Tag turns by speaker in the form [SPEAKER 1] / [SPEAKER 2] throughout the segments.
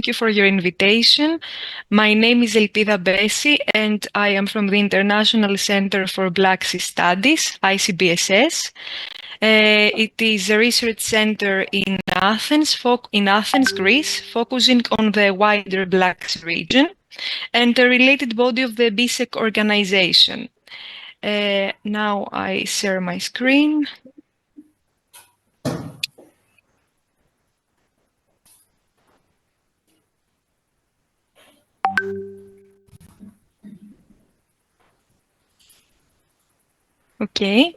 [SPEAKER 1] you for your invitation. My name is Elpida Besi, and I am from the International Center for Black Sea Studies, ICBSS. It is a research center in Athens, Greece, focusing on the wider Black Sea region, and a related body of the BSEC organization. Now I share my screen. Okay.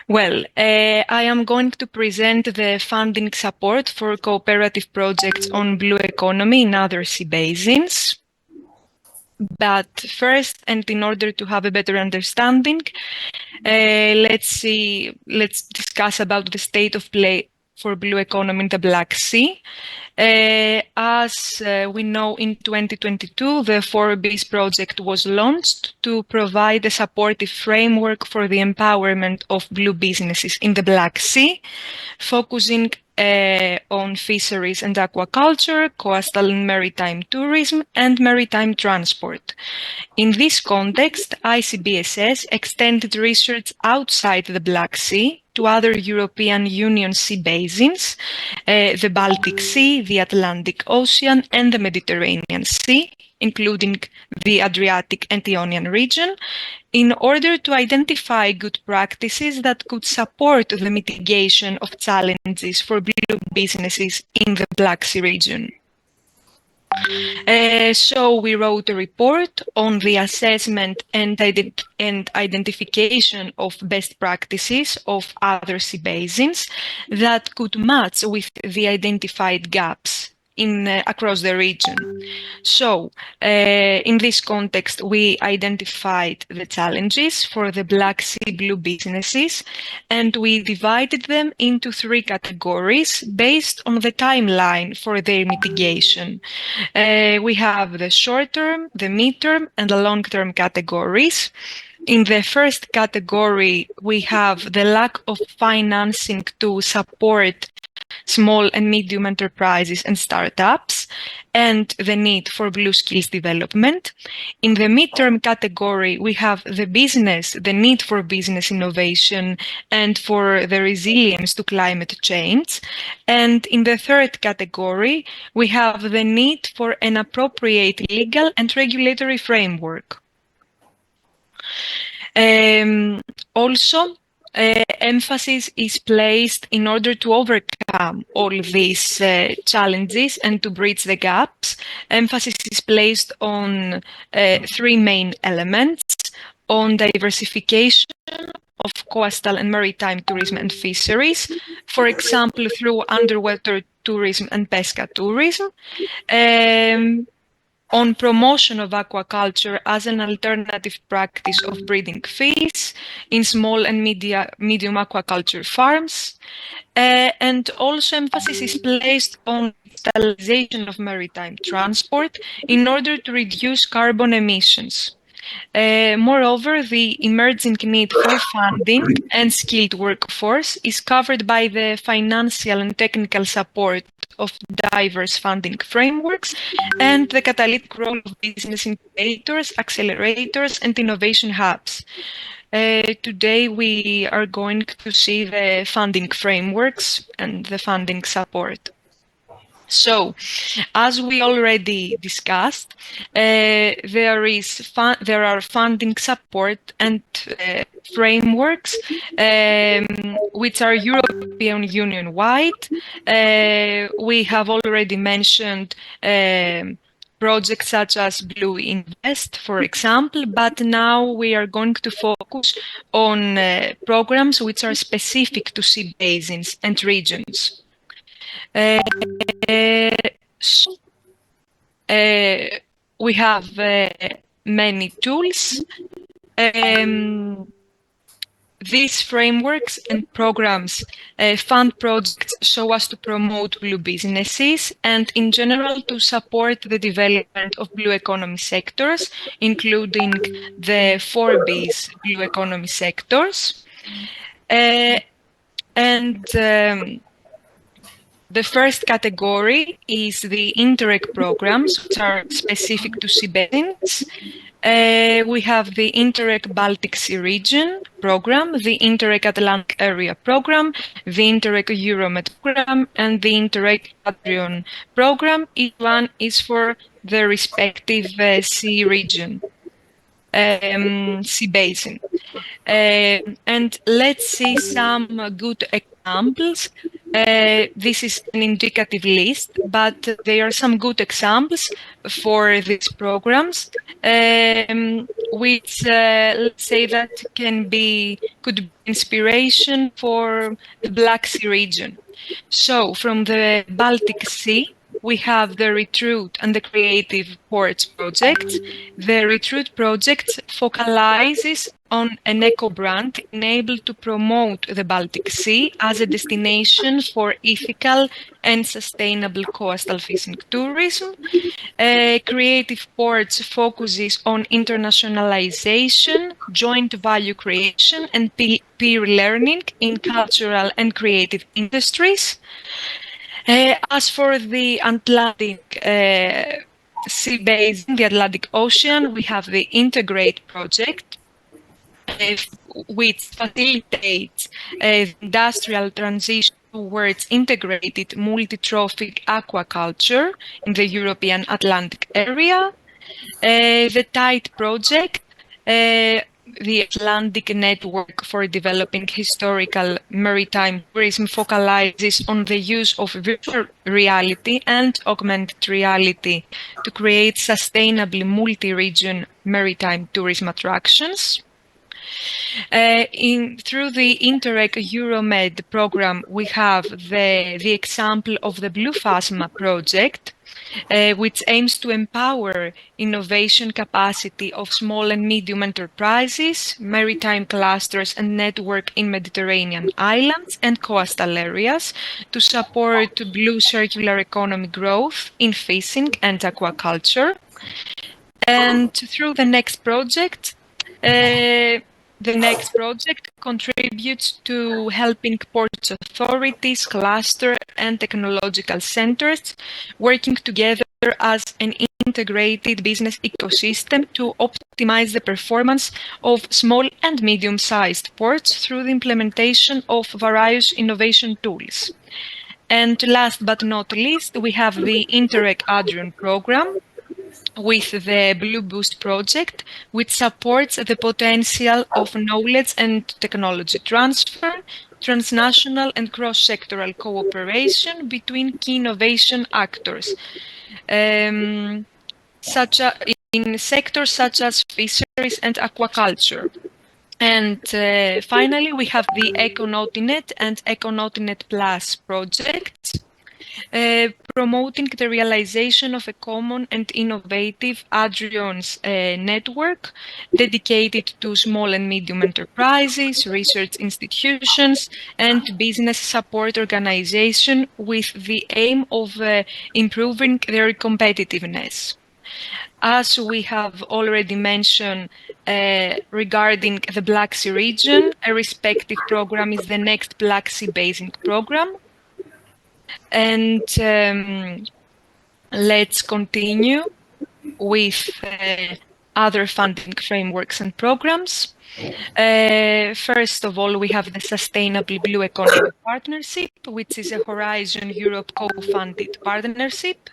[SPEAKER 1] Well, I am going to present the funding support for cooperative projects on blue economy in other sea basins. But first, and in order to have a better understanding, let's discuss about the state of play for blue economy in the Black Sea. As we know, in 2022, the 4Bs project was launched to provide a supportive framework for the empowerment of blue businesses in the Black Sea, focusing on fisheries and aquaculture, coastal and maritime tourism, and maritime transport. In this context, ICBSS extended research outside the Black Sea to other European Union sea basins, the Baltic Sea, the Atlantic Ocean, and the Mediterranean Sea, including the Adriatic and Ionian region, in order to identify good practices that could support the mitigation of challenges for blue businesses in the Black Sea region. So we wrote a report on the assessment and identification of best practices of other sea basins that could match with the identified gaps across the region. So, in this context, we identified the challenges for the Black Sea blue businesses, and we divided them into 3 categories based on the timeline for their mitigation. We have the short-term, the mid-term, and the long-term categories. In the first category, we have the lack of financing to support small and medium enterprises and startups, and the need for blue skills development. In the midterm category, we have the need for business innovation and for the resilience to climate change. And in the third category, we have the need for an appropriate legal and regulatory framework. Also, emphasis is placed in order to overcome all these challenges and to bridge the gaps. Emphasis is placed on 3 main elements: on diversification of coastal and maritime tourism and fisheries, for example, through underwater tourism and pesca tourism, on promotion of aquaculture as an alternative practice of breeding fish in small and medium aquaculture farms, and also emphasis is placed on digitalization of maritime transport in order to reduce carbon emissions. Moreover, the emerging need for funding and skilled workforce is covered by the financial and technical support of diverse funding frameworks and the catalytic role of business incubators, accelerators, and innovation hubs. Today, we are going to see the funding frameworks and the funding support. So, as we already discussed, there are funding support and frameworks which are European Union wide. We have already mentioned projects such as Blue Invest, for example, but now we are going to focus on programs which are specific to sea basins and regions. We have many tools. These frameworks and programs fund projects so as to promote blue businesses and in general to support the development of blue economy sectors, including the 4Bs blue economy sectors. The first category is the Interreg programs, which are specific to sea basins. We have the Interreg Baltic Sea Region program, the Interreg Atlantic Area program, the Interreg Euromed program, and the Interreg Adrian program. Each one is for the respective sea region, sea basin. And let's see some good examples. This is an indicative list, but there are some good examples for these programs, which let's say that could be inspiration for the Black Sea region. So from the Baltic Sea, we have the Retreat and the Creative Ports project. The Retreat project focalizes on an eco-brand enabled to promote the Baltic Sea as a destination for ethical and sustainable coastal fishing tourism. Creative Ports focuses on internationalization, joint value creation, and peer learning in cultural and creative industries. As for the Atlantic sea basin, the Atlantic Ocean, we have the Integrate project, which facilitates industrial transition towards integrated multi-trophic aquaculture in the European Atlantic area. The TIDE project, the Atlantic Network for Developing Historical Maritime Tourism, focalizes on the use of virtual reality and augmented reality to create sustainable multi-region maritime tourism attractions. Through the Interreg Euromed program, we have the example of the Blue Phasma project, which aims to empower innovation capacity of small and medium enterprises, maritime clusters and network in Mediterranean islands and coastal areas to support blue circular economy growth in fishing and aquaculture. And through the next project, contributes to helping ports authorities, cluster and technological centers working together as an integrated business ecosystem to optimize the performance of small and medium-sized ports through the implementation of various innovation tools. And last but not least, we have the Interreg Adrian program, with the Blue Boost project, which supports the potential of knowledge and technology transfer, transnational and cross-sectoral cooperation between key innovation actors, in sectors such as fisheries and aquaculture. And finally, we have the EcoNautiNet and EcoNautiNet Plus projects, promoting the realization of a common and innovative Adrian's network dedicated to small and medium enterprises, research institutions, and business support organization with the aim of improving their competitiveness. As we have already mentioned regarding the Black Sea region, a respective program is the next Black Sea Basin program. And let's continue with other funding frameworks and programs. First of all, we have the Sustainable Blue Economy Partnership, which is a Horizon Europe co-funded partnership.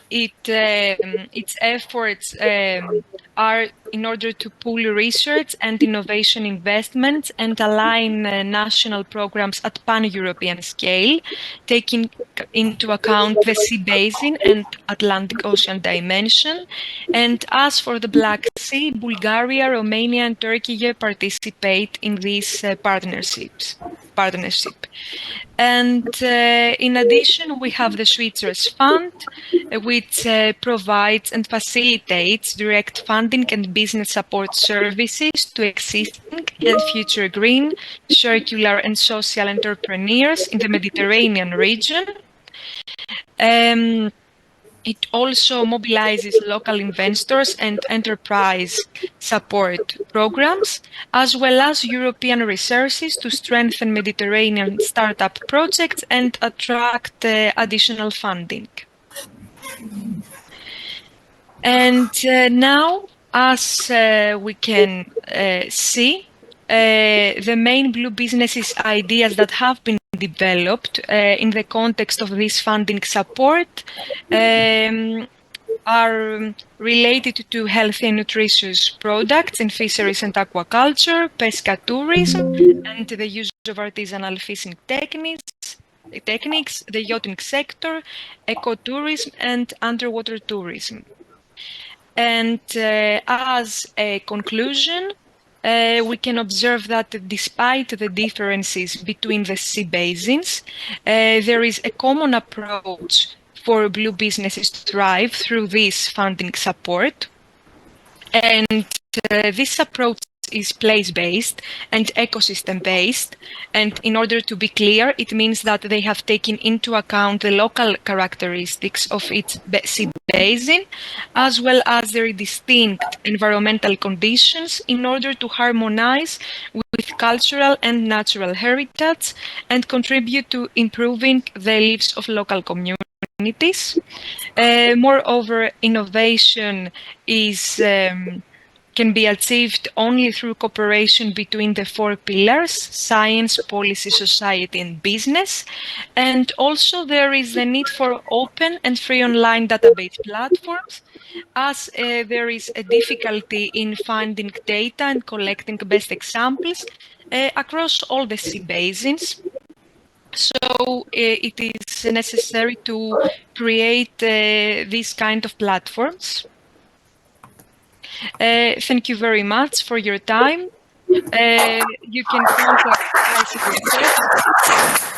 [SPEAKER 1] Its efforts are in order to pool research and innovation investments and align national programs at pan-European scale, taking into account the sea basin and Atlantic Ocean dimension. And as for the Black Sea, Bulgaria, Romania, and Turkey participate in this partnership. And in addition, we have the Switzer's Fund, which provides and facilitates direct funding and business support services to existing and future green, circular and social entrepreneurs in the Mediterranean region. It also mobilizes local investors and enterprise support programs, as well as European resources to strengthen Mediterranean startup projects and attract additional funding. And now, as we can see, the main blue businesses ideas that have been developed in the context of this funding support are related to healthy and nutritious products in fisheries and aquaculture, pesca tourism, and the use of artisanal fishing techniques, the yachting sector, ecotourism, and underwater tourism. And as a conclusion, we can observe that despite the differences between the sea basins, there is a common approach for blue businesses to thrive through this funding support. And this approach is place-based and ecosystem-based. And in order to be clear, it means that they have taken into account the local characteristics of each sea basin, as well as their distinct environmental conditions in order to harmonize with cultural and natural heritage and contribute to improving the lives of local communities. Moreover, innovation is can be achieved only through cooperation between the four pillars: science, policy, society, and business. And also there is the need for open and free online database platforms, as there is a difficulty in finding data and collecting best examples across all the sea basins. So it is necessary to create these kind of platforms. Thank you very much for your time. You can contact ICBSS